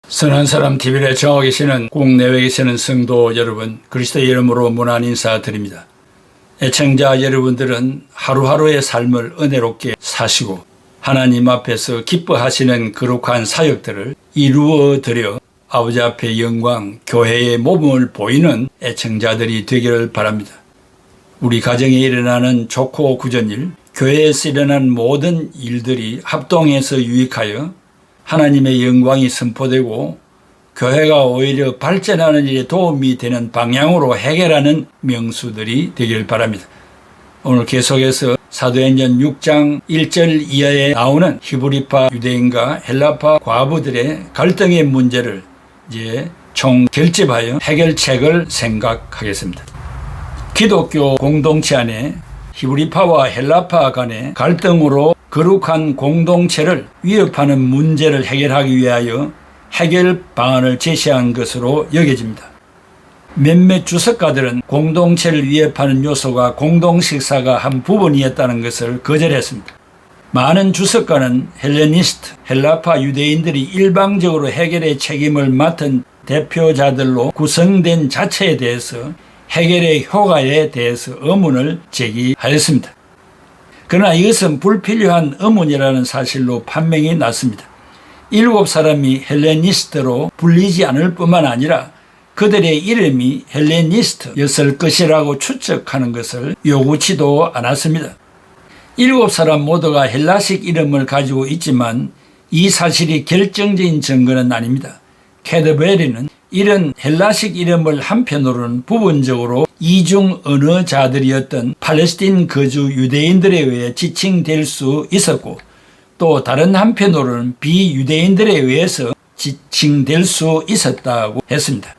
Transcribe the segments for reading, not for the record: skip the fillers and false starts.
선한 사람 TV를 정하고 계시는 국내외에 계시는 성도 여러분, 그리스도의 이름으로 문안 인사드립니다. 애청자 여러분들은 하루하루의 삶을 은혜롭게 사시고 하나님 앞에서 기뻐하시는 거룩한 사역들을 이루어 드려 아버지 앞에 영광, 교회의 모범을 보이는 애청자들이 되기를 바랍니다. 우리 가정에 일어나는 좋고 굳은 일, 교회에서 일어나는 모든 일들이 합동해서 유익하여 하나님의 영광이 선포되고 교회가 오히려 발전하는 일에 도움이 되는 방향으로 해결하는 명수들이 되길 바랍니다. 오늘 계속해서 사도행전 6장 1절 이하에 나오는 히브리파 유대인과 헬라파 과부들의 갈등의 문제를 이제 총 결집하여 해결책을 생각하겠습니다. 기독교 공동체 안에 히브리파와 헬라파 간의 갈등으로 거룩한 공동체를 위협하는 문제를 해결하기 위하여 해결 방안을 제시한 것으로 여겨집니다. 몇몇 주석가들은 공동체를 위협하는 요소가 공동식사가 한 부분이었다는 것을 거절했습니다. 많은 주석가는 헬레니스트, 헬라파 유대인들이 일방적으로 해결의 책임을 맡은 대표자들로 구성된 자체에 대해서 해결의 효과에 대해서 의문을 제기하였습니다. 그러나 이것은 불필요한 의문이라는 사실로 판명이 났습니다. 7사람이 헬레니스트로 불리지 않을 뿐만 아니라 그들의 이름이 헬레니스트였을 것이라고 추측하는 것을 요구치도 않았습니다. 7사람 모두가 헬라식 이름을 가지고 있지만 이 사실이 결정적인 증거는 아닙니다. 캐드베리는 이런 헬라식 이름을 한편으로는 부분적으로 이중 언어자들이었던 팔레스틴 거주 유대인들에 의해 지칭될 수 있었고 또 다른 한편으로는 비유대인들에 의해서 지칭될 수 있었다고 했습니다.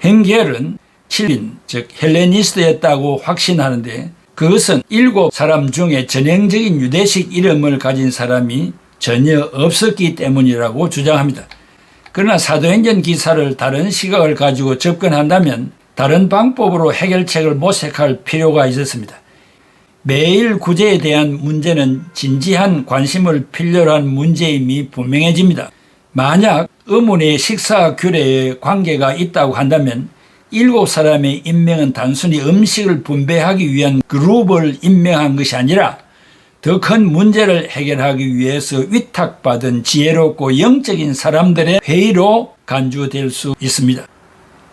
헨겔은 7인, 즉 헬레니스트였다고 확신하는데 그것은 7사람 중에 전형적인 유대식 이름을 가진 사람이 전혀 없었기 때문이라고 주장합니다. 그러나 사도행전 기사를 다른 시각을 가지고 접근한다면 다른 방법으로 해결책을 모색할 필요가 있었습니다. 매일 구제에 대한 문제는 진지한 관심을 필요로 한 문제임이 분명해집니다. 만약 의문의 식사 규례에 관계가 있다고 한다면 7사람의 임명은 단순히 음식을 분배하기 위한 그룹을 임명한 것이 아니라 더 큰 문제를 해결하기 위해서 위탁받은 지혜롭고 영적인 사람들의 회의로 간주될 수 있습니다.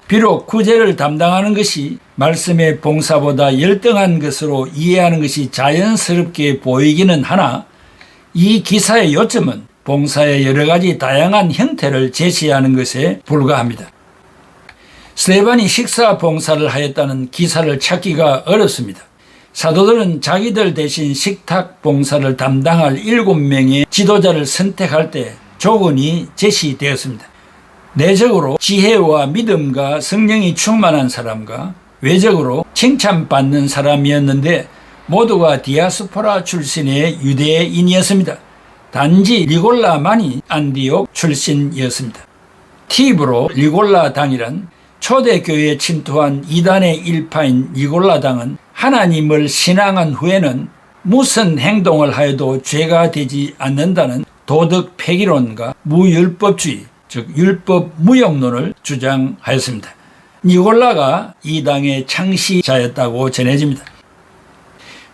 비록 구제를 담당하는 것이 말씀의 봉사보다 열등한 것으로 이해하는 것이 자연스럽게 보이기는 하나 이 기사의 요점은 봉사의 여러 가지 다양한 형태를 제시하는 것에 불과합니다. 스데반이 식사 봉사를 하였다는 기사를 찾기가 어렵습니다. 사도들은 자기들 대신 식탁 봉사를 담당할 7명의 지도자를 선택할 때 조건이 제시되었습니다. 내적으로 지혜와 믿음과 성령이 충만한 사람과 외적으로 칭찬받는 사람이었는데 모두가 디아스포라 출신의 유대인이었습니다. 단지 니골라만이 안디옥 출신이었습니다. 팁으로 니골라 당이란 초대교회에 침투한 이단의 일파인 니골라 당은 하나님을 신앙한 후에는 무슨 행동을 하여도 죄가 되지 않는다는 도덕 폐기론과 무율법주의, 즉 율법 무용론을 주장하였습니다. 니골라가 이 당의 창시자였다고 전해집니다.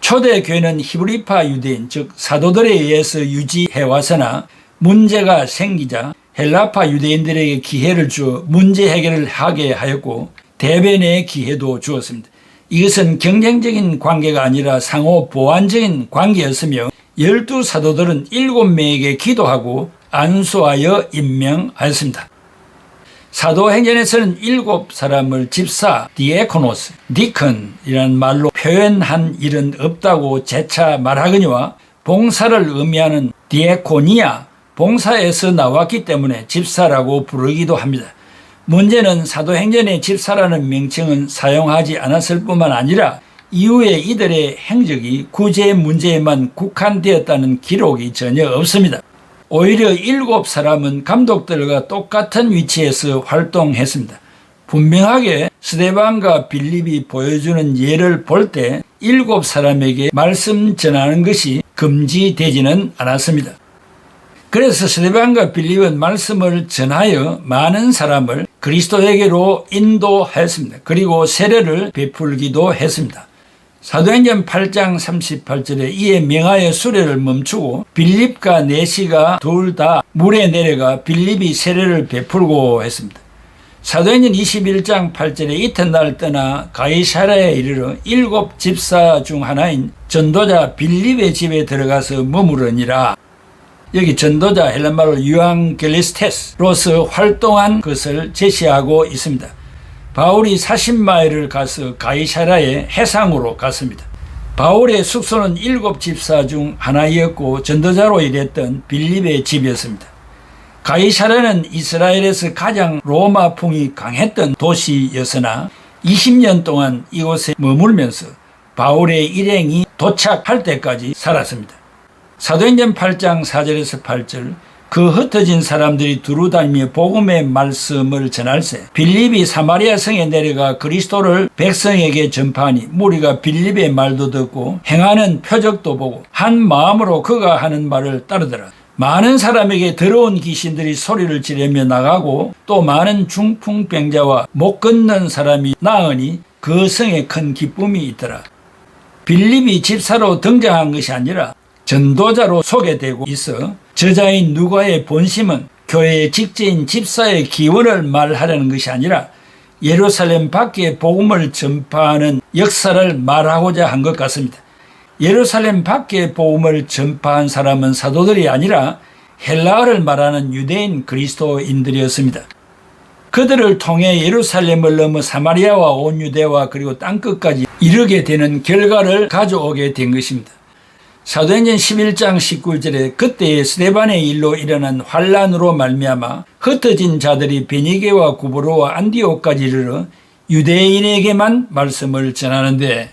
초대교회는 히브리파 유대인, 즉 사도들에 의해서 유지해왔으나 문제가 생기자 헬라파 유대인들에게 기회를 주어 문제 해결을 하게 하였고 대변의 기회도 주었습니다. 이것은 경쟁적인 관계가 아니라 상호 보완적인 관계였으며 12사도들은 7명에게 기도하고 안수하여 임명하였습니다. 사도행전에서는 7사람을 집사, 디에코노스, 디컨이라는 말로 표현한 일은 없다고 재차 말하거니와 봉사를 의미하는 디에코니아, 봉사에서 나왔기 때문에 집사라고 부르기도 합니다. 문제는 사도행전의 집사라는 명칭은 사용하지 않았을 뿐만 아니라 이후에 이들의 행적이 구제 문제에만 국한되었다는 기록이 전혀 없습니다. 오히려 7사람은 감독들과 똑같은 위치에서 활동했습니다. 분명하게 스데반과 빌립이 보여주는 예를 볼 때 7사람에게 말씀 전하는 것이 금지되지는 않았습니다. 그래서 스데반과 빌립은 말씀을 전하여 많은 사람을 그리스도에게로 인도했습니다. 그리고 세례를 베풀기도 했습니다. 사도행전 8장 38절에 이에 명하여 수레를 멈추고 빌립과 내시가 둘 다 물에 내려가 빌립이 세례를 베풀고 했습니다. 사도행전 21장 8절에 이튿날 떠나 가이사랴에 이르러 7 집사 중 하나인 전도자 빌립의 집에 들어가서 머무르니라. 여기 전도자 헬란말로 유앙겔리스테스로서 활동한 것을 제시하고 있습니다. 바울이 40마일을 가서 가이사랴의 해상으로 갔습니다. 바울의 숙소는 7 집사 중 하나였고 전도자로 일했던 빌립의 집이었습니다. 가이사랴는 이스라엘에서 가장 로마풍이 강했던 도시였으나 20년 동안 이곳에 머물면서 바울의 일행이 도착할 때까지 살았습니다. 사도행전 8장 4절에서 8절 그 흩어진 사람들이 두루다니며 복음의 말씀을 전할세 빌립이 사마리아 성에 내려가 그리스도를 백성에게 전파하니 무리가 빌립의 말도 듣고 행하는 표적도 보고 한 마음으로 그가 하는 말을 따르더라. 많은 사람에게 더러운 귀신들이 소리를 지르며 나가고 또 많은 중풍병자와 못 걷는 사람이 나으니 그 성에 큰 기쁨이 있더라. 빌립이 집사로 등장한 것이 아니라 전도자로 소개되고 있어 저자인 누가의 본심은 교회의 직제인 집사의 기원을 말하려는 것이 아니라 예루살렘 밖에 복음을 전파하는 역사를 말하고자 한 것 같습니다. 예루살렘 밖에 복음을 전파한 사람은 사도들이 아니라 헬라어를 말하는 유대인 그리스도인들이었습니다. 그들을 통해 예루살렘을 넘어 사마리아와 온 유대와 그리고 땅끝까지 이르게 되는 결과를 가져오게 된 것입니다. 사도행전 11장 19절에 그때의 스데반의 일로 일어난 환란으로 말미암아 흩어진 자들이 베니게와 구브로와 안디옥까지 이르러 유대인에게만 말씀을 전하는데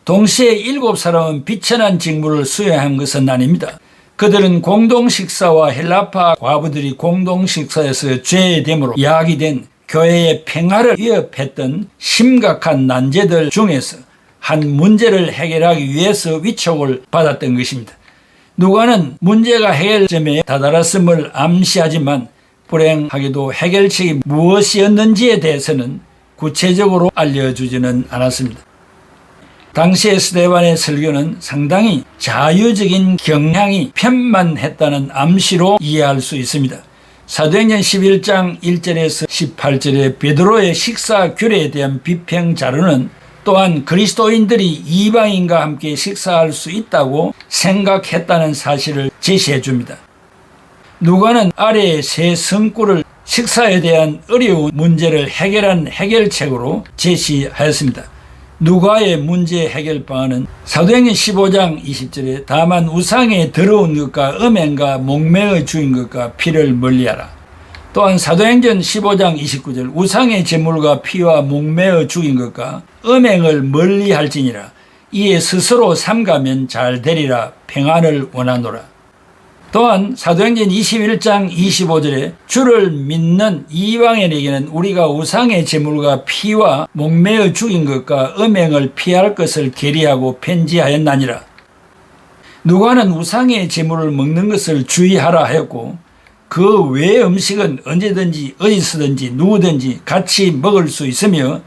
동시에 7사람은 비천한 직무를 수행한 것은 아닙니다. 그들은 공동식사와 헬라파 과부들이 공동식사에서 죄됨으로 야기된 교회의 평화를 위협했던 심각한 난제들 중에서 한 문제를 해결하기 위해서 위촉을 받았던 것입니다. 누가는 문제가 해결점에 다다랐음을 암시하지만 불행하게도 해결책이 무엇이었는지에 대해서는 구체적으로 알려주지는 않았습니다. 당시의 스데반의 설교는 상당히 자유적인 경향이 편만했다는 암시로 이해할 수 있습니다. 사도행전 11장 1절에서 18절의 베드로의 식사 규례에 대한 비평 자료는 또한 그리스도인들이 이방인과 함께 식사할 수 있다고 생각했다는 사실을 제시해 줍니다. 누가는 아래의 세 성구를 식사에 대한 어려운 문제를 해결한 해결책으로 제시하였습니다. 누가의 문제 해결 방안은 사도행전 15장 20절에 다만 우상의 더러운 것과 음행과 목매어 죽인 것과 피를 멀리하라. 또한 사도행전 15장 29절 우상의 제물과 피와 목매어 죽인 것과 음행을 멀리할지니라. 이에 스스로 삼가면 잘 되리라. 평안을 원하노라. 또한 사도행전 21장 25절에 주를 믿는 이방인에게는 우리가 우상의 제물과 피와 목매어 죽인 것과 음행을 피할 것을 계리하고 편지하였나니라. 누가는 우상의 제물을 먹는 것을 주의하라 하였고 그 외의 음식은 언제든지 어디서든지 누구든지 같이 먹을 수 있으며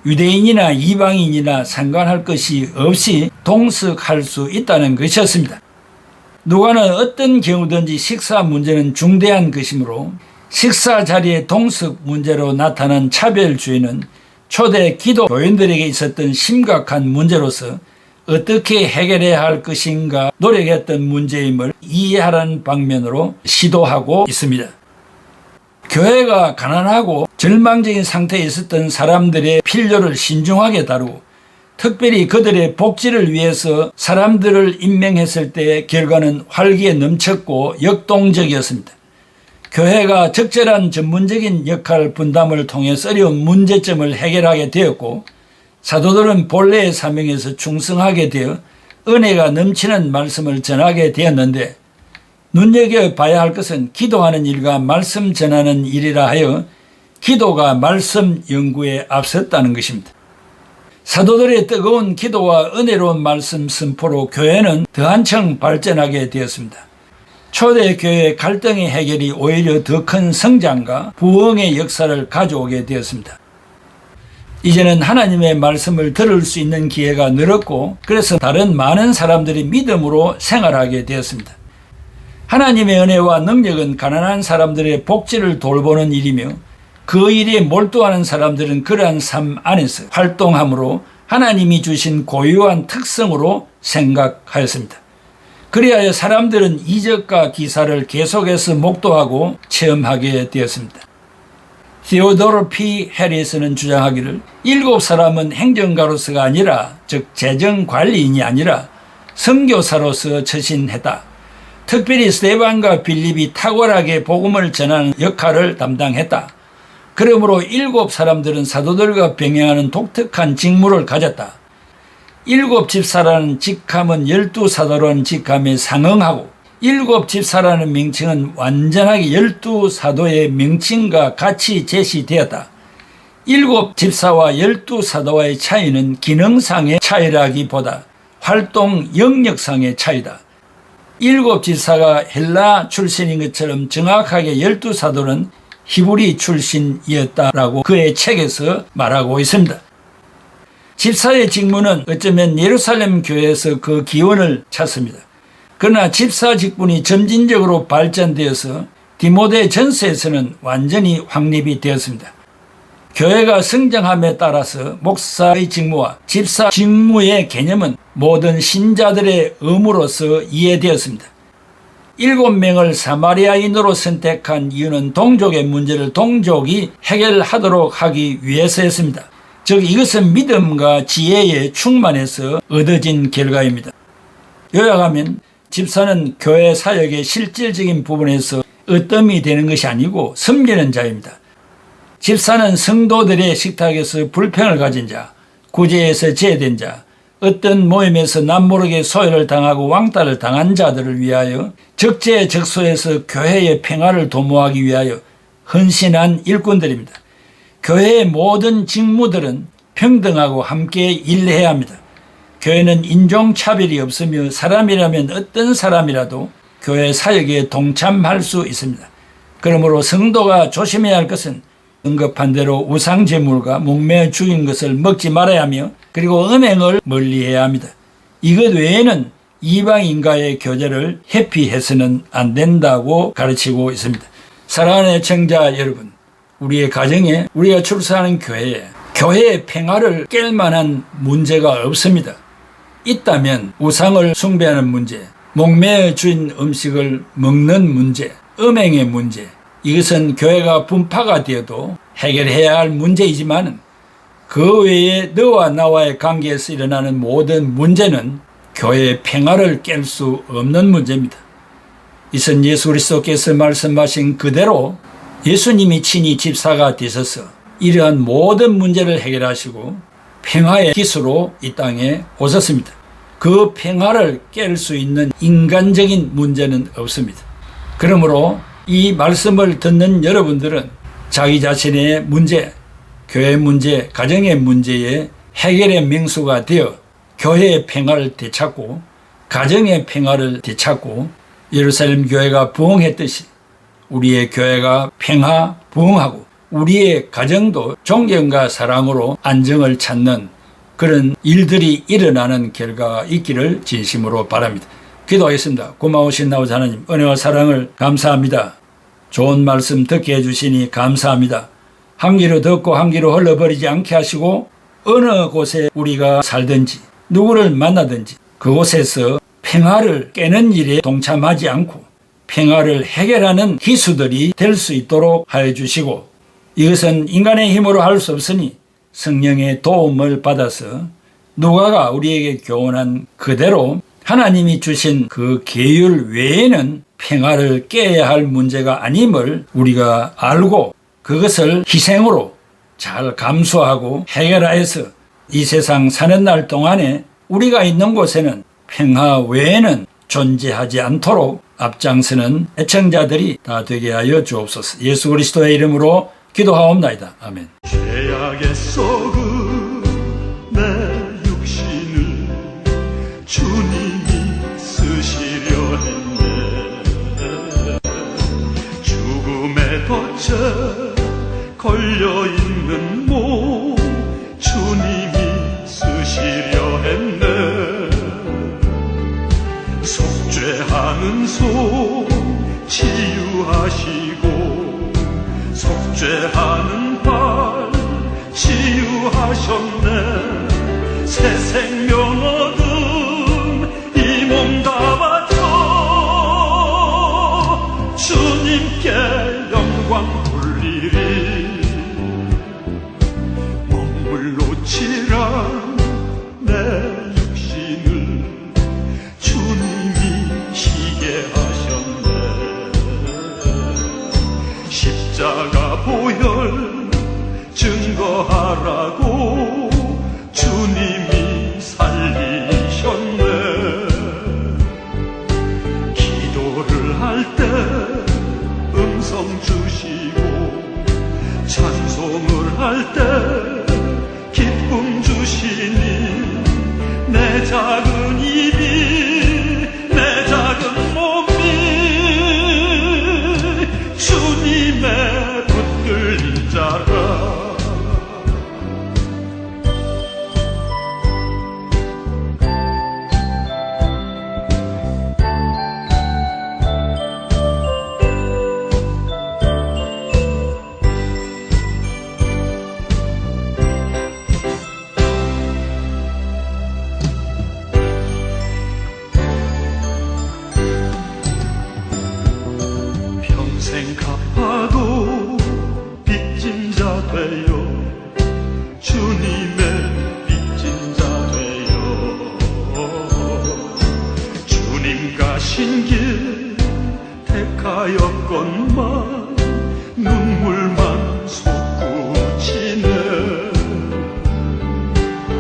유대인이나 이방인이나 상관할 것이 없이 동석할 수 있다는 것이었습니다. 누가는 어떤 경우든지 식사 문제는 중대한 것이므로 식사 자리의 동석 문제로 나타난 차별주의는 초대 기독 교인들에게 있었던 심각한 문제로서 어떻게 해결해야 할 것인가 노력했던 문제임을 이해하라는 방면으로 시도하고 있습니다. 교회가 가난하고 절망적인 상태에 있었던 사람들의 필요를 신중하게 다루고 특별히 그들의 복지를 위해서 사람들을 임명했을 때의 결과는 활기에 넘쳤고 역동적이었습니다. 교회가 적절한 전문적인 역할 분담을 통해 어려운 문제점을 해결하게 되었고 사도들은 본래의 사명에서 충성하게 되어 은혜가 넘치는 말씀을 전하게 되었는데 눈여겨봐야 할 것은 기도하는 일과 말씀 전하는 일이라 하여 기도가 말씀 연구에 앞섰다는 것입니다. 사도들의 뜨거운 기도와 은혜로운 말씀 선포로 교회는 더 한층 발전하게 되었습니다. 초대교회의 갈등의 해결이 오히려 더 큰 성장과 부흥의 역사를 가져오게 되었습니다. 이제는 하나님의 말씀을 들을 수 있는 기회가 늘었고, 그래서 다른 많은 사람들이 믿음으로 생활하게 되었습니다. 하나님의 은혜와 능력은 가난한 사람들의 복지를 돌보는 일이며, 그 일에 몰두하는 사람들은 그러한 삶 안에서 활동함으로 하나님이 주신 고유한 특성으로 생각하였습니다. 그리하여 사람들은 이적과 기사를 계속해서 목도하고 체험하게 되었습니다. 디오도르 P. 해리스는 주장하기를 7사람은 행정가로서가 아니라, 즉 재정관리인이 아니라 선교사로서 처신했다. 특별히 스데반과 빌립이 탁월하게 복음을 전하는 역할을 담당했다. 그러므로 7사람들은 사도들과 병행하는 독특한 직무를 가졌다. 7집사라는 직함은 12사도라는 직함에 상응하고, 7집사라는 명칭은 완전하게 12사도의 명칭과 같이 제시되었다. 7집사와 12사도와의 차이는 기능상의 차이라기보다 활동 영역상의 차이다. 7집사가 헬라 출신인 것처럼 정확하게 12사도는 히브리 출신이었다라고 그의 책에서 말하고 있습니다. 집사의 직무는 어쩌면 예루살렘 교회에서 그 기원을 찾습니다. 그러나 집사 직분이 점진적으로 발전되어서 디모데 전서에서는 완전히 확립이 되었습니다. 교회가 성장함에 따라서 목사의 직무와 집사 직무의 개념은 모든 신자들의 의무로서 이해되었습니다. 7명을 사마리아인으로 선택한 이유는 동족의 문제를 동족이 해결하도록 하기 위해서였습니다. 즉 이것은 믿음과 지혜에 충만해서 얻어진 결과입니다. 요약하면 집사는 교회 사역의 실질적인 부분에서 으뜸이 되는 것이 아니고 섬기는 자입니다. 집사는 성도들의 식탁에서 불평을 가진 자, 구제에서 제외된 자, 어떤 모임에서 남모르게 소외를 당하고 왕따를 당한 자들을 위하여 적재적소에서 교회의 평화를 도모하기 위하여 헌신한 일꾼들입니다. 교회의 모든 직무들은 평등하고 함께 일해야 합니다. 교회는 인종차별이 없으며 사람이라면 어떤 사람이라도 교회 사역에 동참할 수 있습니다. 그러므로 성도가 조심해야 할 것은 언급한 대로 우상제물과 목매어 죽인 것을 먹지 말아야 하며, 그리고 음행을 멀리해야 합니다. 이것 외에는 이방인과의 교제를 회피해서는 안 된다고 가르치고 있습니다. 사랑하는 애청자 여러분, 우리의 가정에, 우리가 출석하는 교회에 교회의 평화를 깰 만한 문제가 없습니다. 있다면 우상을 숭배하는 문제, 목매어 죽인 음식을 먹는 문제, 음행의 문제, 이것은 교회가 분파가 되어도 해결해야 할 문제이지만, 그 외에 너와 나와의 관계에서 일어나는 모든 문제는 교회의 평화를 깰 수 없는 문제입니다. 이선 예수 그리스도께서 말씀하신 그대로 예수님이 친히 집사가 되셔서 이러한 모든 문제를 해결하시고 평화의 기수로 이 땅에 오셨습니다. 그 평화를 깰 수 있는 인간적인 문제는 없습니다. 그러므로 이 말씀을 듣는 여러분들은 자기 자신의 문제, 교회 문제, 가정의 문제에 해결의 명수가 되어 교회의 평화를 되찾고 가정의 평화를 되찾고 예루살렘 교회가 부흥했듯이 우리의 교회가 평화 부흥하고 우리의 가정도 존경과 사랑으로 안정을 찾는 그런 일들이 일어나는 결과가 있기를 진심으로 바랍니다. 기도하겠습니다. 고마우신 아버지 하나님, 은혜와 사랑을 감사합니다. 좋은 말씀 듣게 해주시니 감사합니다. 한 귀로 듣고 한 귀로 흘러버리지 않게 하시고, 어느 곳에 우리가 살든지 누구를 만나든지 그곳에서 평화를 깨는 일에 동참하지 않고 평화를 해결하는 기수들이 될 수 있도록 하여 주시고, 이것은 인간의 힘으로 할 수 없으니 성령의 도움을 받아서 누가가 우리에게 교훈한 그대로 하나님이 주신 그 계율 외에는 평화를 깨야 할 문제가 아님을 우리가 알고 그것을 희생으로 잘 감수하고 해결하여서 이 세상 사는 날 동안에 우리가 있는 곳에는 평화 외에는 존재하지 않도록 앞장서는 애청자들이 다 되게 하여 주옵소서. 예수 그리스도의 이름으로 기도하옵나이다. 아멘. 죄악에 썩은 내 육신을 주님이 쓰시려 했네. 덫에 걸려있는 몸 주님이 쓰시려 했네. 속죄하는 손 치유하시고 속죄하는 발 치유하셨네. 새 생명 얻은 이 몸 다 바쳐 주님께 영광 돌리리. 몸을 놓치란 내 육신을 주님이 쉬게 하셨네. 십자가 보혈 증거하라고 주님이 살리셨네. 기도를 할 때 음성 주시고 찬송을 할 때 기쁨 주시니 내 작은 입이 내 작은 몸이 주님의 붙들린 자라. 평생 갚아도 빚진 자 되어 주님의 빚진 자 되어 주님 가신 길 택하였건만 눈물만 솟구치네.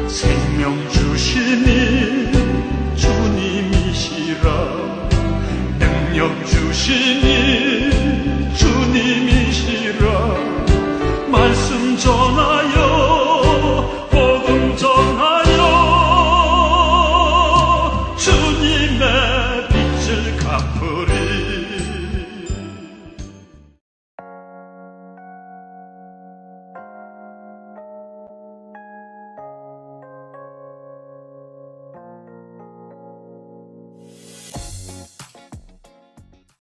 생명 주시니 주님이시라 능력 주시니